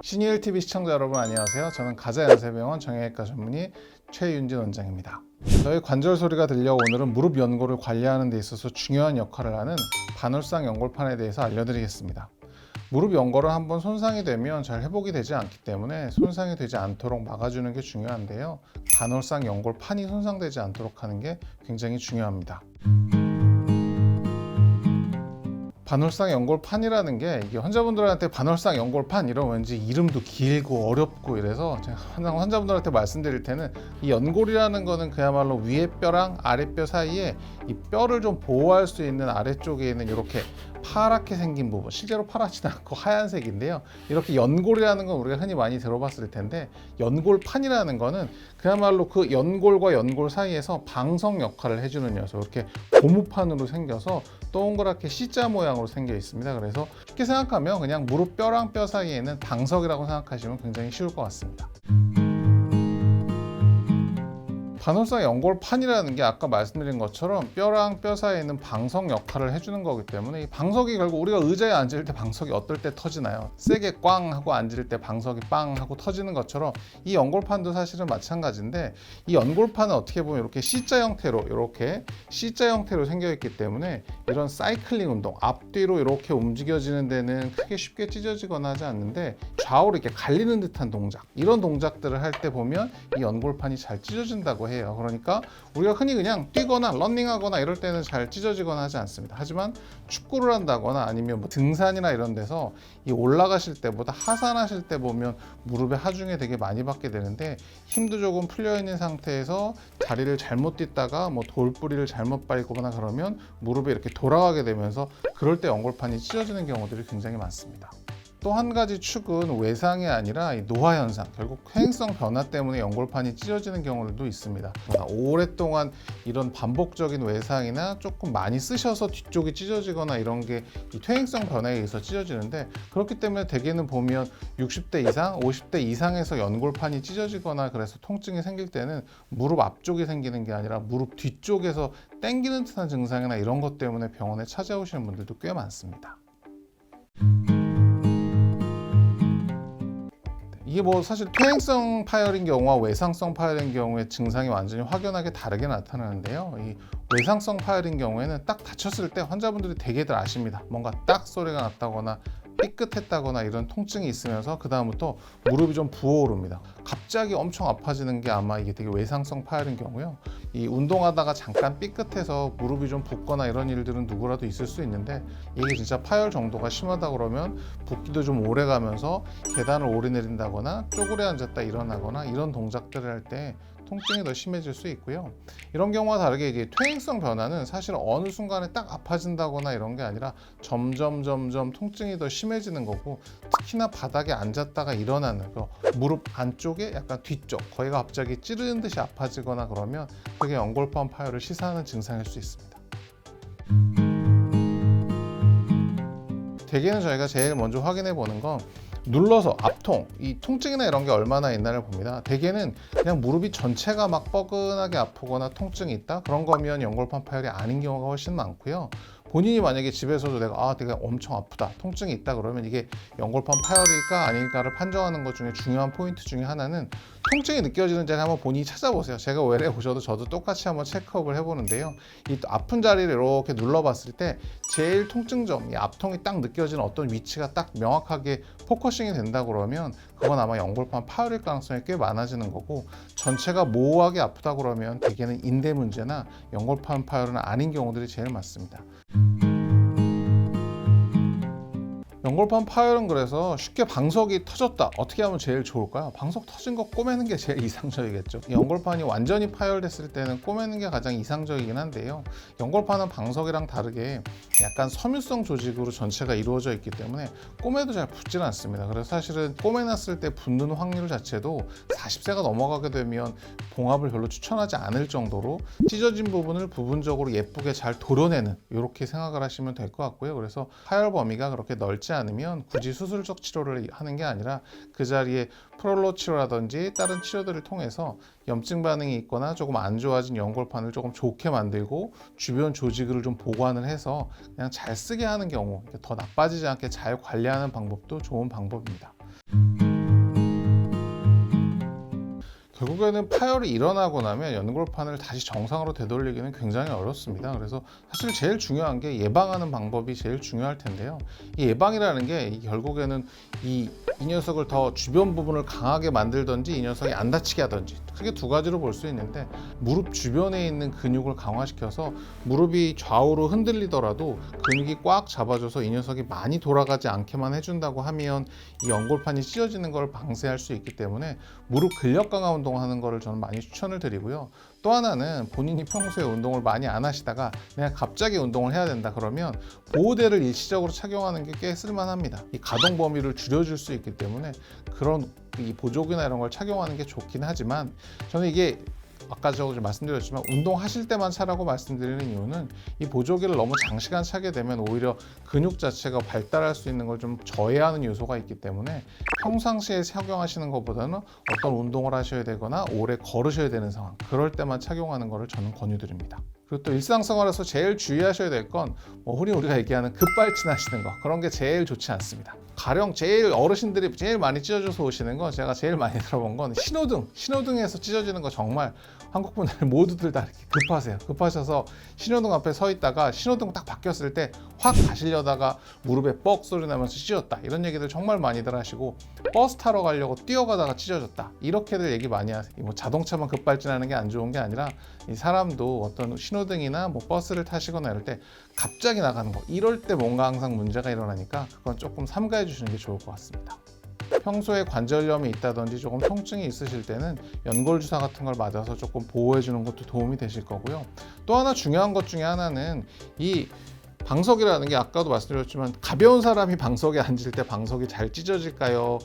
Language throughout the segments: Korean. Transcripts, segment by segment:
신의일TV 시청자 여러분 안녕하세요. 저는 가자연세병원 정형외과 전문의 최윤진 원장입니다. 저희 관절 소리가 들려 오늘은 무릎 연골을 관리하는 데 있어서 중요한 역할을 하는 반월상 연골판에 대해서 알려드리겠습니다. 무릎 연골은 한번 손상이 되면 잘 회복이 되지 않기 때문에 손상이 되지 않도록 막아주는 게 중요한데요. 반월상 연골판이 손상되지 않도록 하는 게 굉장히 중요합니다. 반월상 연골판이라는 게 이게 환자분들한테 반월상 연골판 이러면 왠지 이름도 길고 어렵고 이래서 제가 항상 환자분들한테 말씀드릴 때는 이 연골이라는 거는 그야말로 위에 뼈랑 아래 뼈 사이에 이 뼈를 좀 보호할 수 있는 아래쪽에 있는 이렇게 파랗게 생긴 부분, 실제로 파랗지는 않고 하얀색인데요. 이렇게 연골이라는 건 우리가 흔히 많이 들어봤을 텐데 연골판이라는 거는 그야말로 그 연골과 연골 사이에서 방석 역할을 해주는 녀석, 이렇게 고무판으로 생겨서 동그랗게 C자 모양으로 생겨 있습니다. 그래서 쉽게 생각하면 그냥 무릎 뼈랑 뼈 사이에 있는 방석이라고 생각하시면 굉장히 쉬울 것 같습니다. 반월상 연골판이라는 게 아까 말씀드린 것처럼 뼈랑 뼈 사이에 있는 방석 역할을 해주는 거기 때문에 이 방석이 결국 우리가 의자에 앉을 때 방석이 어떨 때 터지나요? 세게 꽝 하고 앉을 때 방석이 빵 하고 터지는 것처럼 이 연골판도 사실은 마찬가지인데 이 연골판은 어떻게 보면 이렇게 C자 형태로 생겨 있기 때문에 이런 사이클링 운동, 앞뒤로 이렇게 움직여지는 데는 크게 쉽게 찢어지거나 하지 않는데 좌우로 이렇게 갈리는 듯한 동작, 이런 동작들을 할 때 보면 이 연골판이 잘 찢어진다고 해요. 그러니까 우리가 흔히 그냥 뛰거나 러닝하거나 이럴 때는 잘 찢어지거나 하지 않습니다. 하지만 축구를 한다거나 아니면 뭐 등산이나 이런 데서 이 올라가실 때보다 하산하실 때 보면 무릎에 하중에 되게 많이 받게 되는데 힘도 조금 풀려 있는 상태에서 다리를 잘못 딛다가 뭐 돌뿌리를 잘못 밟거나 그러면 무릎에 이렇게 돌아가게 되면서 그럴 때 연골판이 찢어지는 경우들이 굉장히 많습니다. 또 한 가지 축은 외상이 아니라 이 노화 현상, 결국 퇴행성 변화 때문에 연골판이 찢어지는 경우들도 있습니다. 오랫동안 이런 반복적인 외상이나 조금 많이 쓰셔서 뒤쪽이 찢어지거나 이런 게 이 퇴행성 변화에 의해서 찢어지는데, 그렇기 때문에 대개는 보면 60대 이상, 50대 이상에서 연골판이 찢어지거나 그래서 통증이 생길 때는 무릎 앞쪽이 생기는 게 아니라 무릎 뒤쪽에서 당기는 듯한 증상이나 이런 것 때문에 병원에 찾아오시는 분들도 꽤 많습니다. 이게 뭐 사실 퇴행성 파열인 경우와 외상성 파열인 경우에 증상이 완전히 확연하게 다르게 나타나는데요. 이 외상성 파열인 경우에는 딱 다쳤을 때 환자분들이 대개들 아십니다. 뭔가 딱 소리가 났다거나 삐끗했다거나 이런 통증이 있으면서 그 다음부터 무릎이 좀 부어오릅니다. 갑자기 엄청 아파지는 게 아마 이게 되게 외상성 파열인 경우요. 이 운동하다가 잠깐 삐끗해서 무릎이 좀 붓거나 이런 일들은 누구라도 있을 수 있는데, 이게 진짜 파열 정도가 심하다 그러면 붓기도 좀 오래 가면서 계단을 오르내린다거나 쪼그려 앉았다 일어나거나 이런 동작들을 할 때 통증이 더 심해질 수 있고요. 이런 경우와 다르게 이게 퇴행성 변화는 사실 어느 순간에 딱 아파진다거나 이런 게 아니라 점점 통증이 더 심해지는 거고, 특히나 바닥에 앉았다가 일어나는 그 무릎 안쪽에 약간 뒤쪽, 거기가 갑자기 찌르는 듯이 아파지거나 그러면 그게 연골판 파열을 시사하는 증상일 수 있습니다. 대개는 저희가 제일 먼저 확인해 보는 건 눌러서 앞통, 이 통증이나 이런 게 얼마나 있나를 봅니다. 대개는 그냥 무릎이 전체가 막 뻐근하게 아프거나 통증이 있다? 그런 거면 연골판 파열이 아닌 경우가 훨씬 많고요. 본인이 만약에 집에서도 내가 엄청 아프다, 통증이 있다 그러면 이게 연골판 파열일까 아닐까를 판정하는 것 중에 중요한 포인트 중에 하나는 통증이 느껴지는지 한번 본인이 찾아보세요. 제가 외래 보셔도 저도 똑같이 한번 체크업을 해보는데요. 이 아픈 자리를 이렇게 눌러봤을 때 제일 통증점, 이 앞통이 딱 느껴지는 어떤 위치가 딱 명확하게 포커싱이 된다 그러면 그건 아마 연골판 파열일 가능성이 꽤 많아지는 거고, 전체가 모호하게 아프다 그러면 대개는 인대 문제나 연골판 파열은 아닌 경우들이 제일 많습니다. 연골판 파열은 그래서 쉽게 방석이 터졌다, 어떻게 하면 제일 좋을까요? 방석 터진 거 꼬매는 게 제일 이상적이겠죠. 연골판이 완전히 파열됐을 때는 꼬매는 게 가장 이상적이긴 한데요. 연골판은 방석이랑 다르게 약간 섬유성 조직으로 전체가 이루어져 있기 때문에 꼬매도 잘 붙지는 않습니다. 그래서 사실은 꼬매놨을 때 붙는 확률 자체도 40세가 넘어가게 되면 봉합을 별로 추천하지 않을 정도로 찢어진 부분을 부분적으로 예쁘게 잘 도려내는, 이렇게 생각을 하시면 될 것 같고요. 그래서 파열 범위가 그렇게 넓지 않으면 굳이 수술적 치료를 하는 게 아니라 그 자리에 프롤로 치료라든지 다른 치료들을 통해서 염증 반응이 있거나 조금 안 좋아진 연골판을 조금 좋게 만들고 주변 조직을 좀 보완을 해서 그냥 잘 쓰게 하는 경우, 더 나빠지지 않게 잘 관리하는 방법도 좋은 방법입니다. 결국에는 파열이 일어나고 나면 연골판을 다시 정상으로 되돌리기는 굉장히 어렵습니다. 그래서 사실 제일 중요한 게 예방하는 방법이 제일 중요할 텐데요. 이 예방이라는 게 결국에는 이 녀석을 더 주변 부분을 강하게 만들든지 이 녀석이 안 다치게 하든지 크게 두 가지로 볼 수 있는데, 무릎 주변에 있는 근육을 강화시켜서 무릎이 좌우로 흔들리더라도 근육이 꽉 잡아줘서 이 녀석이 많이 돌아가지 않게만 해준다고 하면 이 연골판이 찢어지는 걸 방지할 수 있기 때문에 무릎 근력 강화 운동하는 거를 저는 많이 추천을 드리고요. 또 하나는 본인이 평소에 운동을 많이 안 하시다가 내가 갑자기 운동을 해야 된다 그러면 보호대를 일시적으로 착용하는 게 꽤 쓸만합니다. 이 가동 범위를 줄여줄 수 있기 때문에 그런 이 보조기나 이런 걸 착용하는 게 좋긴 하지만, 저는 이게 아까 좀 말씀드렸지만 운동하실 때만 차라고 말씀드리는 이유는 이 보조기를 너무 장시간 차게 되면 오히려 근육 자체가 발달할 수 있는 걸 좀 저해하는 요소가 있기 때문에 평상시에 착용하시는 것보다는 어떤 운동을 하셔야 되거나 오래 걸으셔야 되는 상황, 그럴 때만 착용하는 것을 저는 권유드립니다. 그리고 또 일상생활에서 제일 주의하셔야 될 건 흔히 우리가 얘기하는 급발진하시는 거, 그런 게 제일 좋지 않습니다. 가령 제일 어르신들이 제일 많이 찢어져서 오시는 건, 제가 제일 많이 들어본 건 신호등에서 찢어지는 거. 정말 한국 분들 모두들 다 이렇게 급하셔서 신호등 앞에 서 있다가 신호등 딱 바뀌었을 때 확 가시려다가 무릎에 뻑 소리 나면서 찢어졌다, 이런 얘기들 정말 많이들 하시고, 버스 타러 가려고 뛰어가다가 찢어졌다, 이렇게들 얘기 많이 하세요. 자동차만 급발진하는 게 안 좋은 게 아니라 이 사람도 어떤 신호등이나 버스를 타시거나 이럴 때 갑자기 나가는 거, 이럴 때 뭔가 항상 문제가 일어나니까 그건 조금 삼가해 주시는 게 좋을 것 같습니다. 평소에 관절염이 있다든지 조금 통증이 있으실 때는 연골 주사 같은 걸 맞아서 조금 보호해 주는 것도 도움이 되실 거고요. 또 하나 중요한 것 중에 하나는 이 방석이라는 게 아까도 말씀드렸지만, 가벼운 사람이 방석에 앉을 때 방석이 잘 찢어질까요?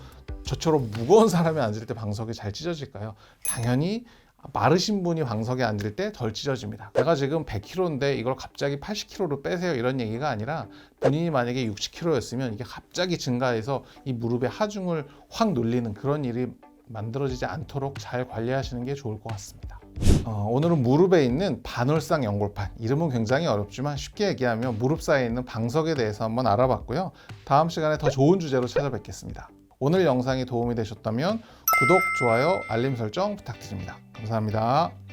저처럼 무거운 사람이 앉을 때 방석이 잘 찢어질까요? 당연히 마르신 분이 방석에 앉을 때 덜 찢어집니다. 내가 지금 100kg인데 이걸 갑자기 80kg로 빼세요, 이런 얘기가 아니라, 본인이 만약에 60kg였으면 이게 갑자기 증가해서 이 무릎의 하중을 확 눌리는 그런 일이 만들어지지 않도록 잘 관리하시는 게 좋을 것 같습니다. 오늘은 무릎에 있는 반월상 연골판, 이름은 굉장히 어렵지만 쉽게 얘기하면 무릎 사이에 있는 방석에 대해서 한번 알아봤고요. 다음 시간에 더 좋은 주제로 찾아뵙겠습니다. 오늘 영상이 도움이 되셨다면 구독, 좋아요, 알림 설정 부탁드립니다. 감사합니다.